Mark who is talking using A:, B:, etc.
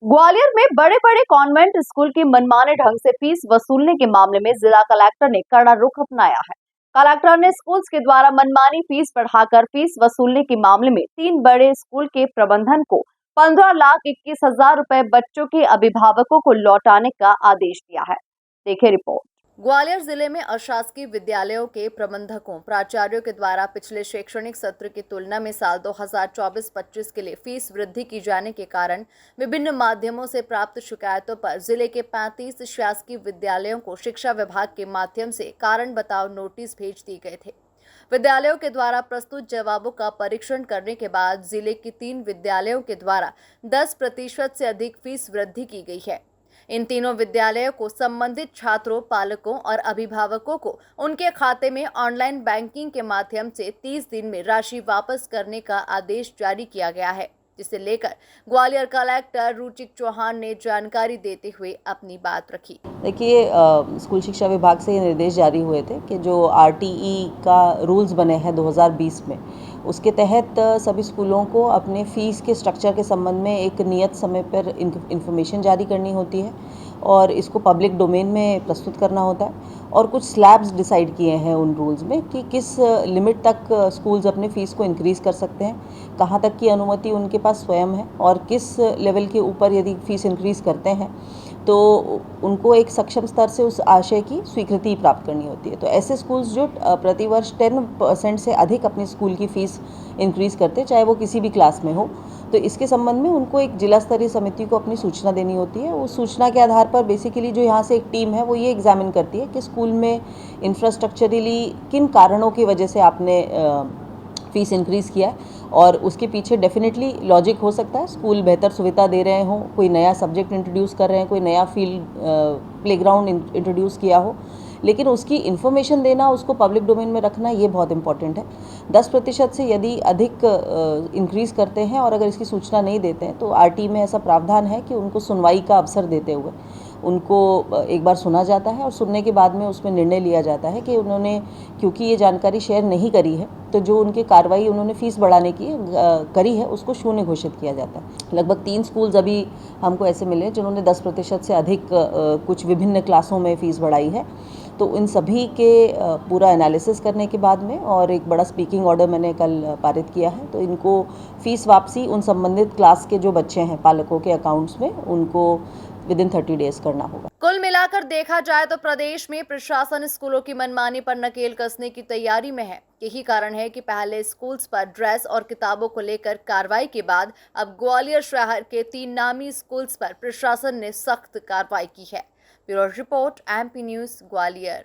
A: ग्वालियर में बड़े बड़े कॉन्वेंट स्कूल की मनमाने ढंग से फीस वसूलने के मामले में जिला कलेक्टर ने कड़ा रुख अपनाया है। कलेक्टर ने स्कूल्स के द्वारा मनमानी फीस बढ़ाकर फीस वसूलने के मामले में 3 बड़े स्कूल के प्रबंधन को 15,21,000 रुपए बच्चों के अभिभावकों को लौटाने का आदेश दिया है। देखिए रिपोर्ट। ग्वालियर जिले में अशासकीय विद्यालयों के प्रबंधकों प्राचार्यों के द्वारा पिछले शैक्षणिक सत्र की तुलना में साल 2024-25 के लिए फीस वृद्धि की जाने के कारण विभिन्न माध्यमों से प्राप्त शिकायतों पर जिले के 35 शासकीय विद्यालयों को शिक्षा विभाग के माध्यम से कारण बताओ नोटिस भेज दिए गए थे। विद्यालयों के द्वारा प्रस्तुत जवाबों का परीक्षण करने के बाद जिले के 3 विद्यालयों के द्वारा 10% से अधिक फीस वृद्धि की गई है। इन तीनों विद्यालयों को संबंधित छात्रों, पालकों और अभिभावकों को उनके खाते में ऑनलाइन बैंकिंग के माध्यम से 30 दिन में राशि वापस करने का आदेश जारी किया गया है, जिसे लेकर ग्वालियर कलेक्टर रुचिक चौहान ने जानकारी देते हुए अपनी बात रखी।
B: देखिए, स्कूल शिक्षा विभाग से ये निर्देश जारी हुए थे कि जो आरटीई का रूल्स बने हैं 2020 में, उसके तहत सभी स्कूलों को अपने फ़ीस के स्ट्रक्चर के संबंध में एक नियत समय पर इन्फॉर्मेशन जारी करनी होती है और इसको पब्लिक डोमेन में प्रस्तुत करना होता है और कुछ स्लैब्स डिसाइड किए हैं उन रूल्स में कि किस लिमिट तक स्कूल्स अपने फ़ीस को इंक्रीज़ कर सकते हैं, कहाँ तक की अनुमति उनके पास स्वयं है और किस लेवल के ऊपर यदि फ़ीस इंक्रीज़ करते हैं तो उनको एक सक्षम स्तर से उस आशय की स्वीकृति प्राप्त करनी होती है। तो ऐसे स्कूल्स जो प्रतिवर्ष 10% से अधिक अपनी स्कूल की फ़ीस इंक्रीज़ करते, चाहे वो किसी भी क्लास में हो, तो इसके संबंध में उनको एक जिला स्तरीय समिति को अपनी सूचना देनी होती है। उस सूचना के आधार पर बेसिकली जो यहाँ से एक टीम है वो ये एग्जामिन करती है कि स्कूल में इंफ्रास्ट्रक्चरली किन कारणों की वजह से आपने फ़ीस इंक्रीज़ किया है और उसके पीछे डेफिनेटली लॉजिक हो सकता है। स्कूल बेहतर सुविधा दे रहे हों, कोई नया सब्जेक्ट इंट्रोड्यूस कर रहे हैं, कोई नया फील्ड प्लेग्राउंड इंट्रोड्यूस किया हो, लेकिन उसकी इन्फॉर्मेशन देना, उसको पब्लिक डोमेन में रखना, ये बहुत इंपॉर्टेंट है। 10% से यदि अधिक इंक्रीज़ करते हैं और अगर इसकी सूचना नहीं देते हैं तो आरटी में ऐसा प्रावधान है कि उनको सुनवाई का अवसर देते हुए उनको एक बार सुना जाता है और सुनने के बाद में उसमें निर्णय लिया जाता है कि उन्होंने, क्योंकि ये जानकारी शेयर नहीं करी है, तो जो उनकी कार्रवाई उन्होंने फ़ीस बढ़ाने की करी है उसको शून्य घोषित किया जाता है। लगभग 3 स्कूल्स अभी हमको ऐसे मिले जिन्होंने 10% से अधिक कुछ विभिन्न क्लासों में फ़ीस बढ़ाई है। तो इन सभी के पूरा एनालिसिस करने के बाद में और एक बड़ा स्पीकिंग ऑर्डर मैंने कल पारित किया है, तो इनको फ़ीस वापसी उन संबंधित क्लास के जो बच्चे हैं पालकों के अकाउंट्स में उनको विदिन 30 डेज करना होगा।
A: कुल मिलाकर देखा जाए तो प्रदेश में प्रशासन स्कूलों की मनमानी पर नकेल कसने की तैयारी में है। यही कारण है कि पहले स्कूल्स पर ड्रेस और किताबों को लेकर कार्रवाई के बाद अब ग्वालियर शहर के 3 नामी स्कूल्स पर प्रशासन ने सख्त कार्रवाई की है। Bureau report, MP news, Gwalior.